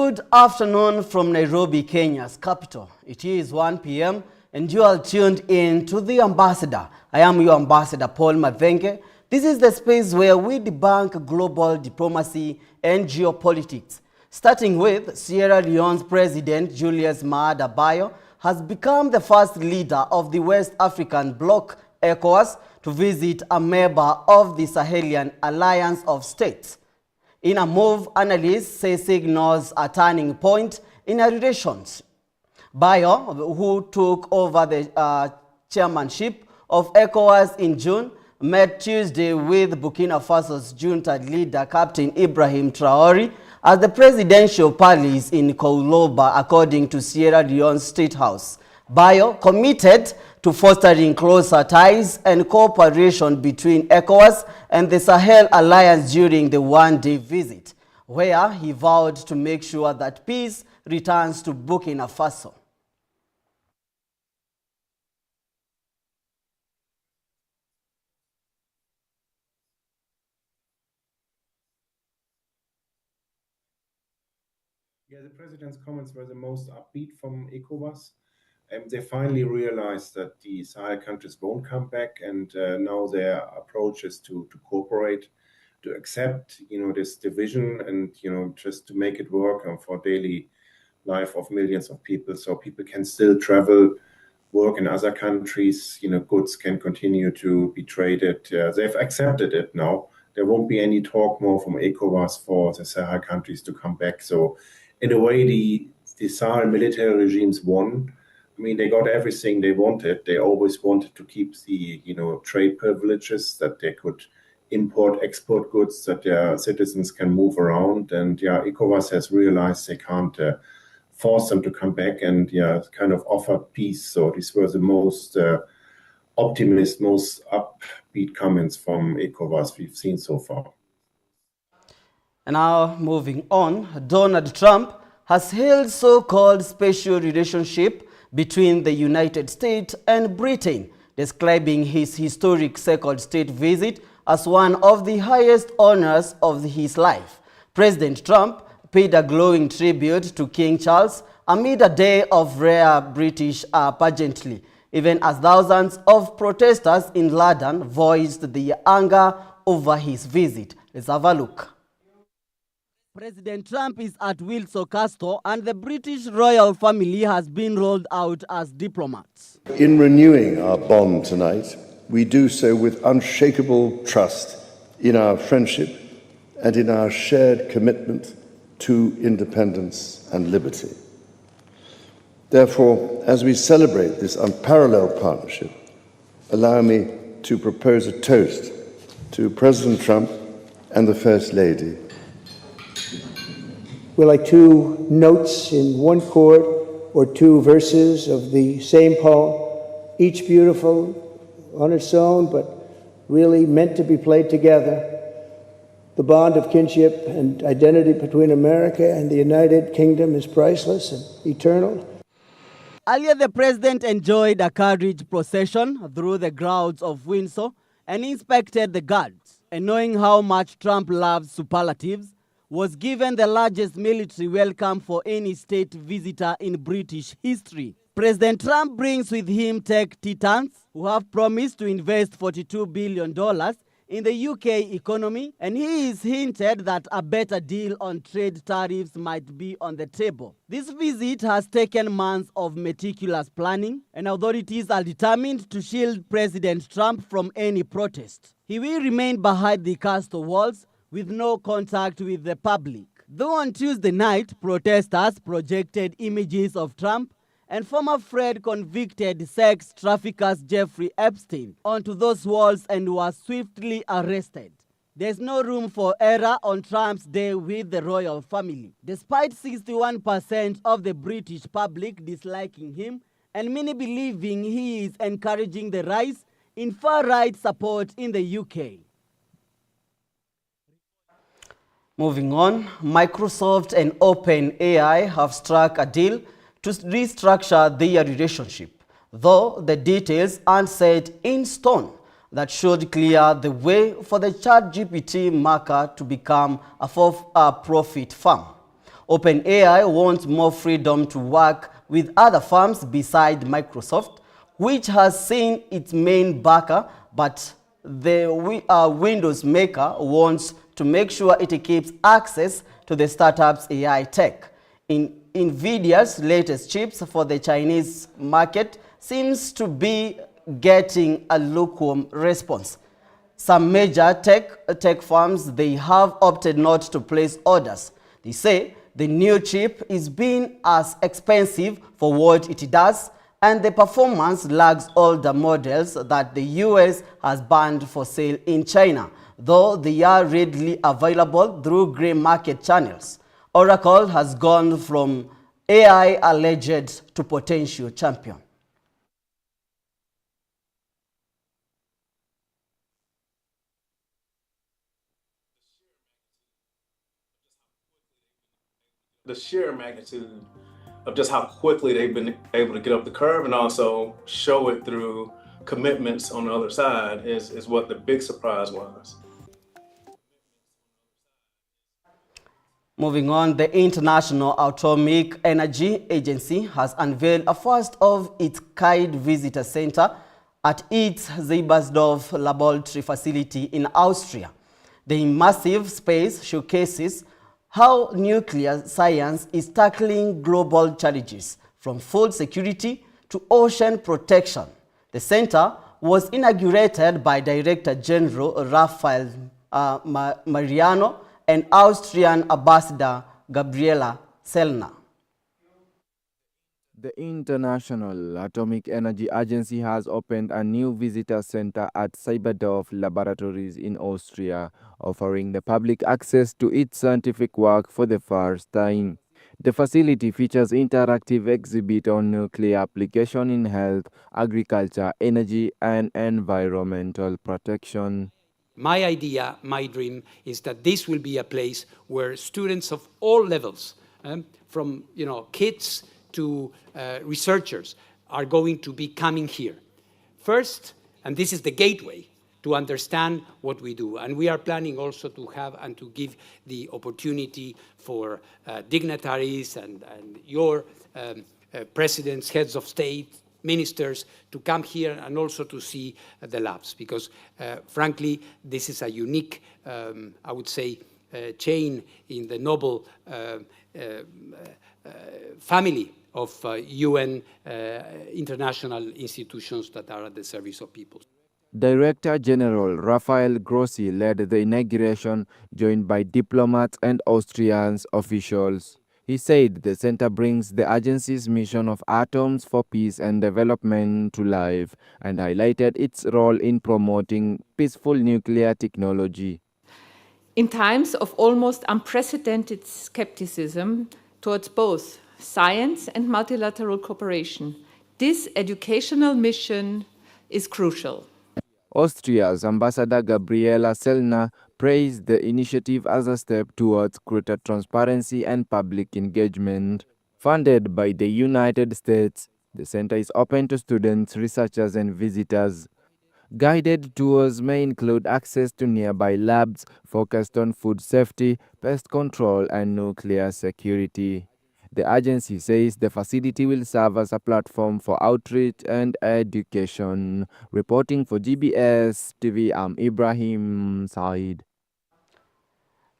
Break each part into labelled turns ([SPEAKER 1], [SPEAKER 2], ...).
[SPEAKER 1] Good afternoon from Nairobi, Kenya's capital. It is 1 p.m. and you are tuned in to The Ambassador. I am your ambassador, Paul Mathenge. This is the space where we debunk global diplomacy and geopolitics. Starting with Sierra Leone's President Julius Maada Bio has become the first leader of the West African bloc, ECOWAS, to visit a member of the Sahelian Alliance of States. In a move analysts say signals a turning point in our relations. Bio, who took over the chairmanship of ECOWAS in June, met Tuesday with Burkina Faso's junta leader Captain Ibrahim Traoré at the presidential palace in Kouloba, according to Sierra Leone State House. Bio committed to fostering closer ties and cooperation between ECOWAS and the Sahel Alliance during the one-day visit, where he vowed to make sure that peace returns to Burkina Faso.
[SPEAKER 2] Yeah, the president's comments were the most upbeat from ECOWAS. They finally realized that the Sahel countries won't come back, and now their approach is to cooperate, to accept, this division, and just to make it work for daily life of millions of people, so people can still travel, work in other countries. Goods can continue to be traded. They've accepted it now. There won't be any talk more from ECOWAS for the Sahel countries to come back. So, in a way, the Sahel military regimes won. They got everything they wanted. They always wanted to keep the, trade privileges, that they could import, export goods, that their citizens can move around. And ECOWAS has realized they can't force them to come back, and kind of offer peace. So these were the most optimist, most upbeat comments from ECOWAS we've seen so far.
[SPEAKER 1] And now moving on, Donald Trump has hailed so-called special relationship between the United States and Britain, describing his historic second state visit as one of the highest honors of his life. President Trump paid a glowing tribute to King Charles amid a day of rare British pageantry, even as thousands of protesters in London voiced their anger over his visit. Let's have a look. President Trump is at Windsor Castle, and the British royal family has been rolled out as diplomats.
[SPEAKER 3] In renewing our bond tonight, we do so with unshakable trust in our friendship and in our shared commitment to independence and liberty. Therefore, as we celebrate this unparalleled partnership, allow me to propose a toast to President Trump and the First Lady.
[SPEAKER 4] We're like two notes in one chord, or two verses of the same poem, each beautiful on its own, but really meant to be played together. The bond of kinship and identity between America and the United Kingdom is priceless and eternal.
[SPEAKER 1] Earlier, the president enjoyed a carriage procession through the grounds of Windsor and inspected the guards. And knowing how much Trump loves superlatives, was given the largest military welcome for any state visitor in British history. President Trump brings with him tech titans who have promised to invest $42 billion in the UK economy, and he is hinted that a better deal on trade tariffs might be on the table. This visit has taken months of meticulous planning, and authorities are determined to shield President Trump from any protest. He will remain behind the castle walls with no contact with the public. Though on Tuesday night, protesters projected images of Trump and former Fred convicted sex traffickers Jeffrey Epstein onto those walls and was swiftly arrested. There's no room for error on Trump's day with the royal family. Despite 61% of the British public disliking him and many believing he is encouraging the rise in far-right support in the UK. Moving on, Microsoft and OpenAI have struck a deal to restructure their relationship, though the details aren't set in stone. That should clear the way for the ChatGPT market to become a for-profit firm. OpenAI wants more freedom to work with other firms beside Microsoft, which has seen its main backer, but the Windows maker wants to make sure it keeps access to the startup's AI tech. NVIDIA's latest chips for the Chinese market seems to be getting a lukewarm response. Some major tech firms, they have opted not to place orders. They say the new chip is being as expensive for what it does, and the performance lags older models that the US has banned for sale in China, though they are readily available through grey market channels. Oracle has gone from AI alleged to potential champion.
[SPEAKER 5] The sheer magnitude of just how quickly they've been able to get up the curve and also show it through commitments on the other side is what the big surprise was.
[SPEAKER 1] Moving on, the International Atomic Energy Agency has unveiled a first-of-its-kind visitor center at its Seibersdorf laboratory facility in Austria. The immersive space showcases how nuclear science is tackling global challenges, from food security to ocean protection. The center was inaugurated by Director General Rafael Mariano and Austrian Ambassador Gabriela Sellner.
[SPEAKER 6] The International Atomic Energy Agency has opened a new visitor center at Seibersdorf Laboratories in Austria, offering the public access to its scientific work for the first time. The facility features interactive exhibit on nuclear application in health, agriculture, energy, and environmental protection.
[SPEAKER 7] My idea, my dream, is that this will be a place where students of all levels, from kids to researchers, are going to be coming here. First, and this is the gateway to understand what we do. And we are planning also to have and to give the opportunity for dignitaries and your presidents, heads of state, ministers to come here and also to see the labs. Because frankly, this is a unique, I would say, chain in the Nobel family of UN international institutions that are at the service of people.
[SPEAKER 6] Director General Rafael Grossi led the inauguration, joined by diplomats and Austrian officials. He said the center brings the agency's mission of atoms for peace and development to life, and highlighted its role in promoting peaceful nuclear technology.
[SPEAKER 8] In times of almost unprecedented skepticism towards both science and multilateral cooperation, this educational mission is crucial.
[SPEAKER 6] Austria's Ambassador Gabriela Sellner praised the initiative as a step towards greater transparency and public engagement. Funded by the United States, the center is open to students, researchers, and visitors. Guided tours may include access to nearby labs focused on food safety, pest control, and nuclear security. The agency says the facility will serve as a platform for outreach and education. Reporting for GBS TV, I'm Ibrahim Said.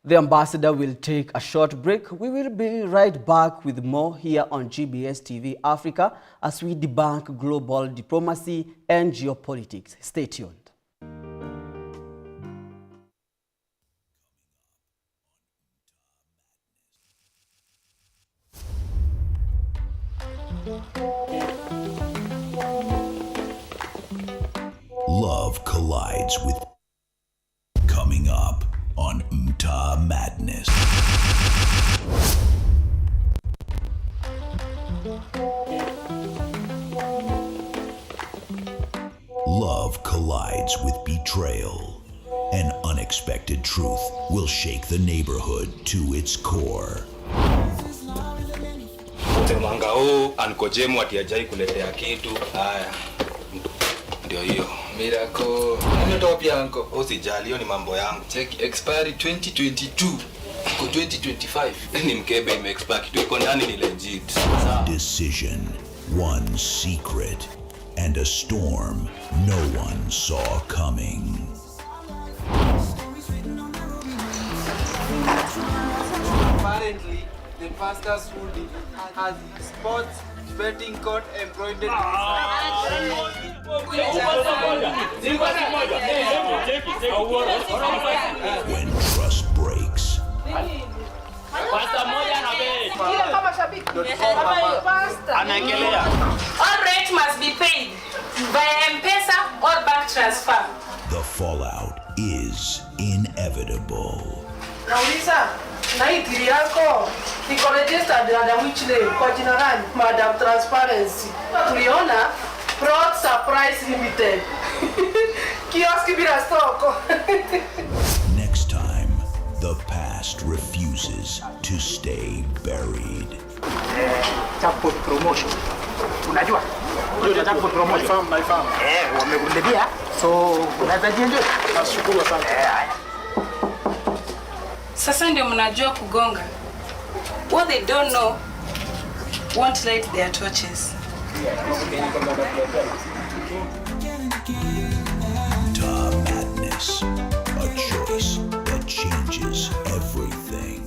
[SPEAKER 1] The ambassador will take a short break. We will be right back with more here on GBS TV Africa as we debunk global diplomacy and geopolitics. Stay tuned.
[SPEAKER 9] Love collides with coming up on Mta Madness. Love collides with betrayal. An unexpected truth will shake the neighborhood to its core.
[SPEAKER 10] Mwanga huu ankojemu atiajai kuletea kitu. Haya. Ndio hiyo. Miracle. Umetoa pia anko. Usijali, hiyo ni mambo yangu. Check expiry 2022. Kwa 2025 ni mkebe imeexpire, kitu iko ndani ni legit.
[SPEAKER 9] Decision, one secret, and a storm no one saw coming.
[SPEAKER 11] Apparently, the pastor's hoodie has sports betting code embroidered
[SPEAKER 9] When trust breaks,
[SPEAKER 12] all rent must be paid via M-Pesa or bank transfer.
[SPEAKER 9] the fallout is inevitable.
[SPEAKER 13] Nauliza, na hii tiri yako iko registered under which name? Kwa jina gani? Madam Transparency. Tuliona Fraud Surprise Limited. Kioski bila stoko.
[SPEAKER 9] Next time, the past refuses to stay buried.
[SPEAKER 11] Jackpot promotion. Unajua? Ndio jackpot promotion. My farm. Wamekuletea. So, unaweza jienjoy. Nashukuru sana.
[SPEAKER 12] Sasa ndio mnajua kugonga. What they don't know won't light their torches.
[SPEAKER 9] Ta Madness, a choice that changes everything.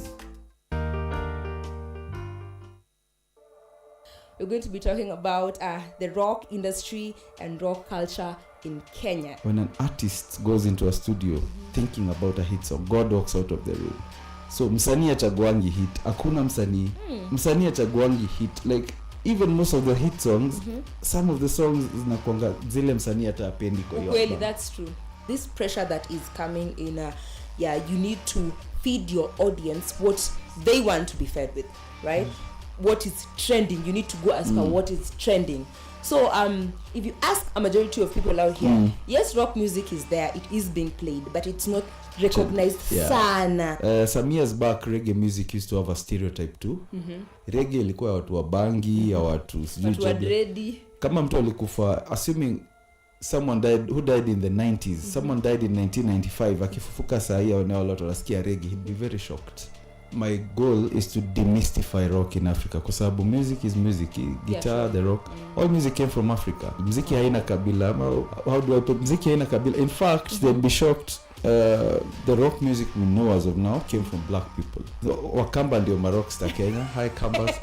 [SPEAKER 14] We're going to be talking about the rock industry and rock culture in Kenya.
[SPEAKER 15] When an artist goes into a studio thinking about a hit song, God walks out of the room. So msanii achaguangi hit. Hakuna msanii. Msanii achaguangi hit. Like even most of the hit songs, some of the songs zinakuanga zile msanii hata apendi kwa hiyo.
[SPEAKER 14] Really, that's true. This pressure that is coming in, you need to feed your audience what they want to be fed with, right? What is trending, you need to go as per what is trending. So if you ask a majority of people out here, yes, rock music is there, it is being played, but it's not recognized sana.
[SPEAKER 15] Some years back, reggae music used to have a stereotype too. Reggae ilikuwa ya watu wa bangi, ya watu kama mtu alikufa, assuming someone died who died in the 90s, someone died in 1995, akifufuka saa hii au nao watu wanasikia reggae, he'd be very shocked. My goal is to demystify rock in Africa kwa sababu music is music. Guitar, the rock, all music came from Africa. Muziki haina kabila. How do I put muziki haina kabila? In fact, they'd be shocked. The rock music we know as of now came from black people. Wakamba ndio marockstar Kenya. Hi Kambas.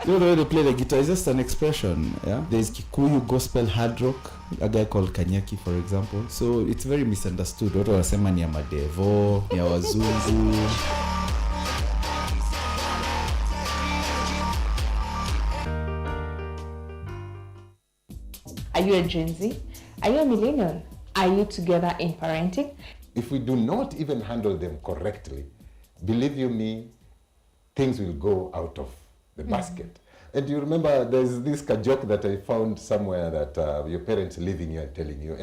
[SPEAKER 15] You know they play the guitar, it's just an expression. Yeah, there's Kikuyu gospel hard rock, a guy called Kanyaki for example. So it's very misunderstood. Watu wanasema ni ya madevo, ni ya wazungu.
[SPEAKER 16] Are you a Gen Z? Are you a millennial? Are you together in parenting?
[SPEAKER 17] If we do not even handle them correctly, believe you me, things will go out of the basket. And you remember there's this joke that I found somewhere that your parents leaving you and telling you,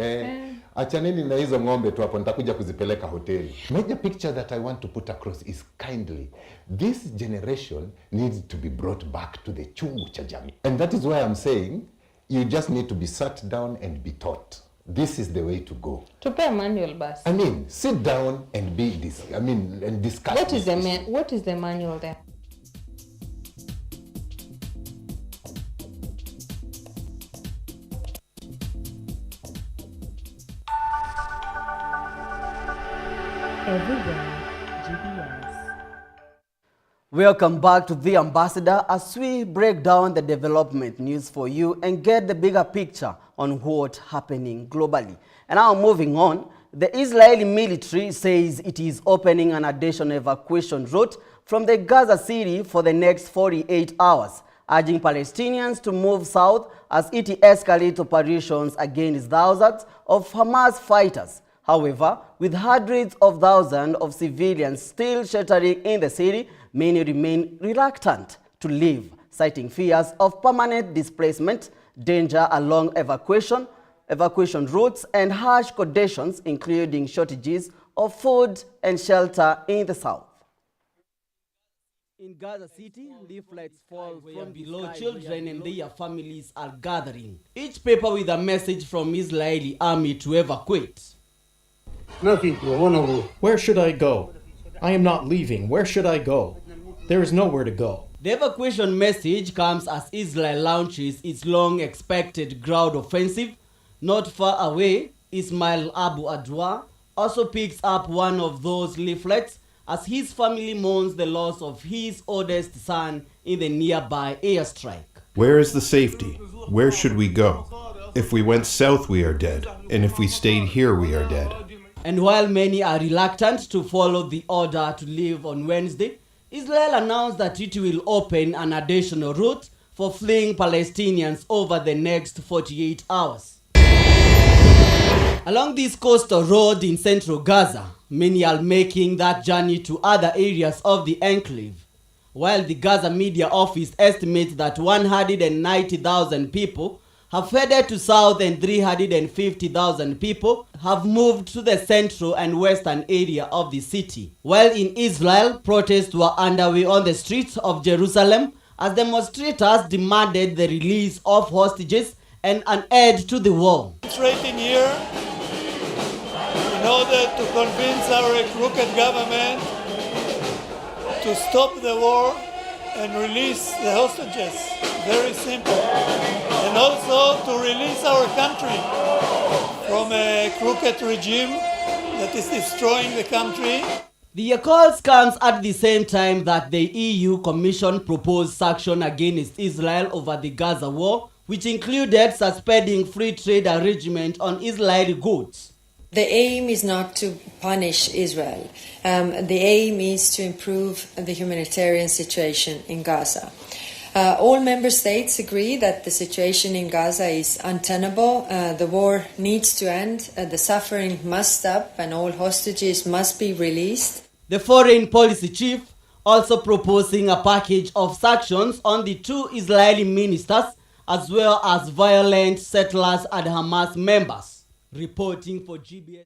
[SPEAKER 17] achaneni na hizo ng'ombe tu hapo nitakuja kuzipeleka hoteli. Major picture that I want to put across is kindly, this generation needs to be brought back to the chungu cha jamii. And that is why I'm saying, you just need to be sat down and be taught. This is the way to go.
[SPEAKER 16] To pay a manual bus.
[SPEAKER 17] I mean, sit down and and discuss.
[SPEAKER 16] What is the manual there?
[SPEAKER 1] Welcome back to The Ambassador as we break down the development news for you and get the bigger picture on what's happening globally. And now moving on, the Israeli military says it is opening an additional evacuation route from the Gaza City for the next 48 hours, urging Palestinians to move south as it escalates operations against thousands of Hamas fighters. However, with hundreds of thousands of civilians still sheltering in the city, many remain reluctant to leave, citing fears of permanent displacement, danger along evacuation routes, and harsh conditions, including shortages of food and shelter in the south. In Gaza City, leaflets fall from below. Children and their families are gathering, each paper with a message from Israeli army to evacuate.
[SPEAKER 18] Where should I go? I am not leaving. Where should I go? There is nowhere to go.
[SPEAKER 1] The evacuation message comes as Israel launches its long-expected ground offensive. Not far away, Ismail Abu Adwa also picks up one of those leaflets as his family mourns the loss of his oldest son in the nearby airstrike.
[SPEAKER 19] Where is the safety? Where should we go? If we went south, we are dead. And if we stayed here, we are dead.
[SPEAKER 1] And while many are reluctant to follow the order to leave on Wednesday, Israel announced that it will open an additional route for fleeing Palestinians over the next 48 hours. Along this coastal road in central Gaza, many are making that journey to other areas of the enclave, while the Gaza Media Office estimates that 190,000 people have headed to south and 350,000 people have moved to the central and western area of the city. While in Israel, protests were underway on the streets of Jerusalem as demonstrators demanded the release of hostages and an end to the war.
[SPEAKER 20] Demonstrating here in order to convince our crooked government to stop the war and release the hostages. Very simple. And also to release our country from a crooked regime that is destroying the country.
[SPEAKER 1] The calls comes at the same time that the EU Commission proposed sanctions against Israel over the Gaza war, which included suspending free trade arrangement on Israeli goods.
[SPEAKER 21] The aim is not to punish Israel. The aim is to improve the humanitarian situation in Gaza. All member states agree that the situation in Gaza is untenable. The war needs to end. The suffering must stop and all hostages must be released.
[SPEAKER 1] The foreign policy chief also proposing a package of sanctions on the two Israeli ministers as well as violent settlers and Hamas members. Reporting for GBS.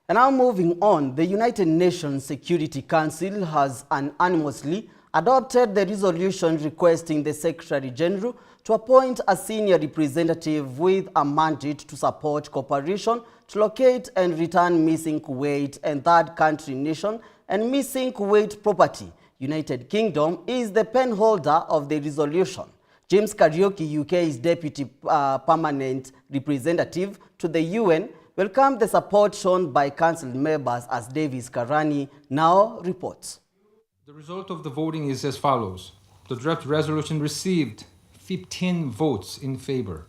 [SPEAKER 1] And now moving on, the United Nations Security Council has unanimously adopted the resolution requesting the Secretary General to appoint a senior representative with a mandate to support cooperation to locate and return missing Kuwait and third country nation and missing Kuwait property. United Kingdom is the pen holder of the resolution. James Kariuki, UK's deputy permanent representative to the UN, welcomed the support shown by council members as Davis Karani now reports.
[SPEAKER 22] The result of the voting is as follows. The draft resolution received 15 votes in favor.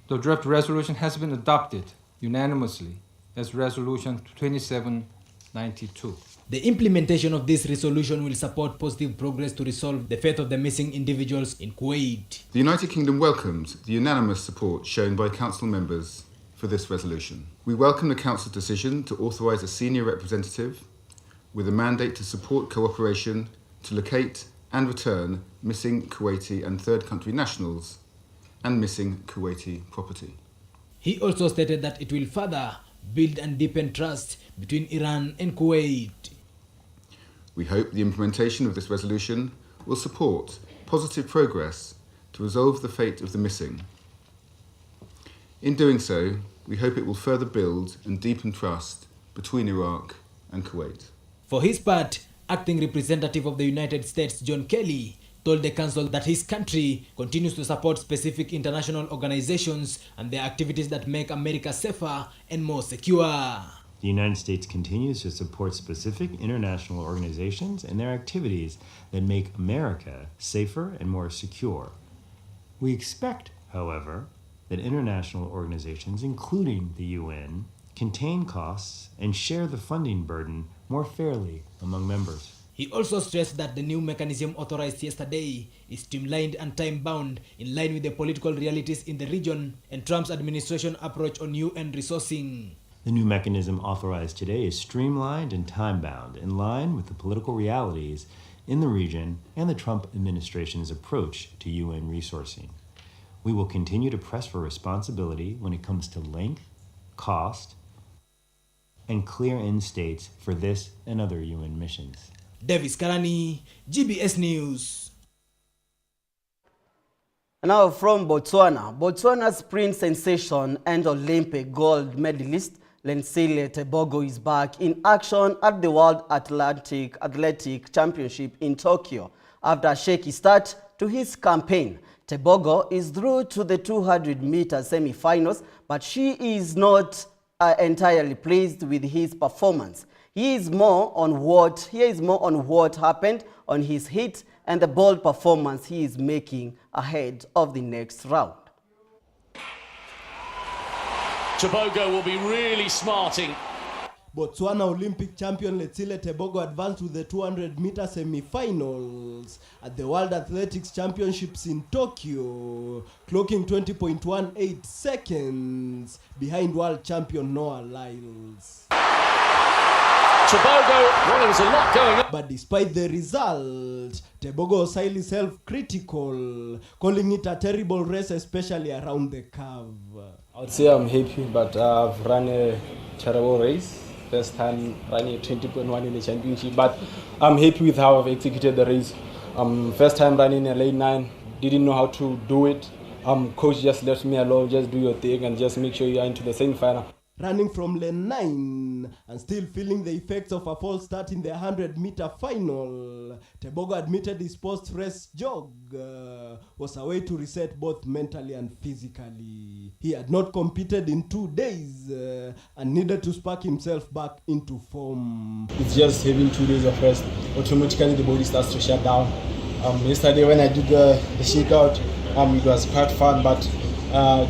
[SPEAKER 22] The draft resolution has been adopted unanimously as Resolution 2792.
[SPEAKER 23] The implementation of this resolution will support positive progress to resolve the fate of the missing individuals in Kuwait.
[SPEAKER 24] The United Kingdom welcomes the unanimous support shown by Council members for this resolution. We welcome the Council's decision to authorise a senior representative with a mandate to support cooperation to locate and return missing Kuwaiti and third country nationals and missing Kuwaiti property.
[SPEAKER 23] He also stated that it will further build and deepen trust between Iran and Kuwait.
[SPEAKER 24] We hope the implementation of this resolution will support positive progress to resolve the fate of the missing. In doing so, we hope it will further build and deepen trust between Iraq and Kuwait.
[SPEAKER 23] For his part, acting representative of the United States, John Kelly, told the council that his country continues to support specific international organizations and their activities that make America safer and more secure.
[SPEAKER 25] The United States continues to support specific international organizations and their activities that make America safer and more secure. We expect, however, that international organizations, including the UN, contain costs and share the funding burden more fairly among members.
[SPEAKER 23] He also stressed that the new mechanism authorized yesterday is streamlined and time-bound in line with the political realities in the region and Trump's administration approach on UN resourcing.
[SPEAKER 25] The new mechanism authorized today is streamlined and time-bound in line with the political realities in the region and the Trump administration's approach to UN resourcing. We will continue to press for responsibility when it comes to length, cost, and clear end states for this and other UN missions.
[SPEAKER 23] Davis Karani, GBS News.
[SPEAKER 1] Now from Botswana, Botswana's sprint sensation and Olympic gold medalist Lensile Tebogo is back in action at the World Athletic Championship in Tokyo. After a shaky start to his campaign, Tebogo is through to the 200-meter semi-finals, but she is not entirely pleased with his performance. Here is more on what happened on his hit and the bold performance he is making ahead of the next round.
[SPEAKER 2] Tebogo will be really smarting.
[SPEAKER 3] Botswana Olympic champion Letsile Tebogo advanced to the 200-meter semi-finals at the World Athletics Championships in Tokyo, clocking 20.18 seconds behind world champion Noah Lyles.
[SPEAKER 2] Tebogo, well, there was a lot going on.
[SPEAKER 3] But despite the result, Tebogo was highly self-critical, calling it a terrible race, especially around the curve.
[SPEAKER 4] I would say I'm happy, but I've run a terrible race. First time running 20.1 in the championship, but I'm happy with how I've executed the race. First time running a late 9, didn't know how to do it. Coach just left me alone, just do your thing and just make sure you are into the semi-final.
[SPEAKER 3] Running from lane 9 and still feeling the effects of a false start in the 100-meter final, Tebogo admitted his post-race jog was a way to reset both mentally and physically. He had not competed in 2 days and needed to spark himself back into form.
[SPEAKER 4] It's just having 2 days of rest. Automatically the body starts to shut down. Yesterday when I did the shakeout, it was quite fun, but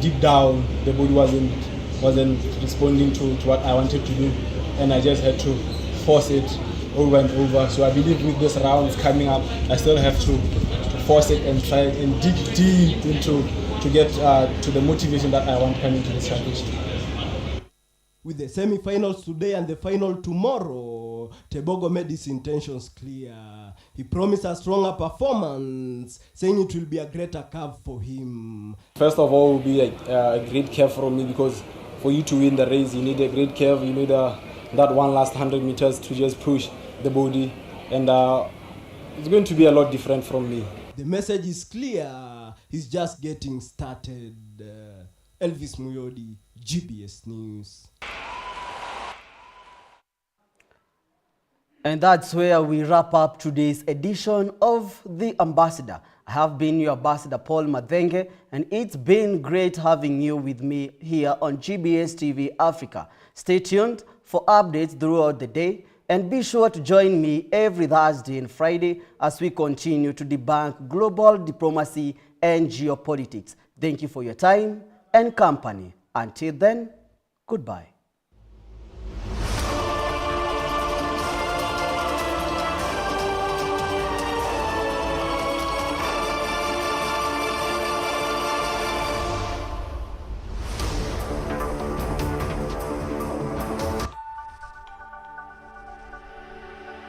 [SPEAKER 4] deep down the body wasn't responding to what I wanted to do, and I just had to force it over and over. So I believe with this rounds coming up, I still have to force it and try and dig deep into to get to the motivation that I want coming to this championship.
[SPEAKER 3] With the semi-finals today and the final tomorrow, Tebogo made his intentions clear. He promised a stronger performance, saying it will be a greater curve for him.
[SPEAKER 4] First of all, it will be a great curve for me, because for you to win the race, you need a great curve. You need that one last 100 meters to just push the body. And it's going to be a lot different from me.
[SPEAKER 3] The message is clear. He's just getting started. Elvis Muyodi, GBS News.
[SPEAKER 1] And that's where we wrap up today's edition of The Ambassador. I have been your ambassador, Paul Madenge, and it's been great having you with me here on GBS TV Africa. Stay tuned for updates throughout the day, and be sure to join me every Thursday and Friday as we continue to debunk global diplomacy and geopolitics. Thank you for your time and company. Until then, goodbye.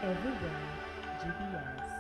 [SPEAKER 5] Everywhere, GBS.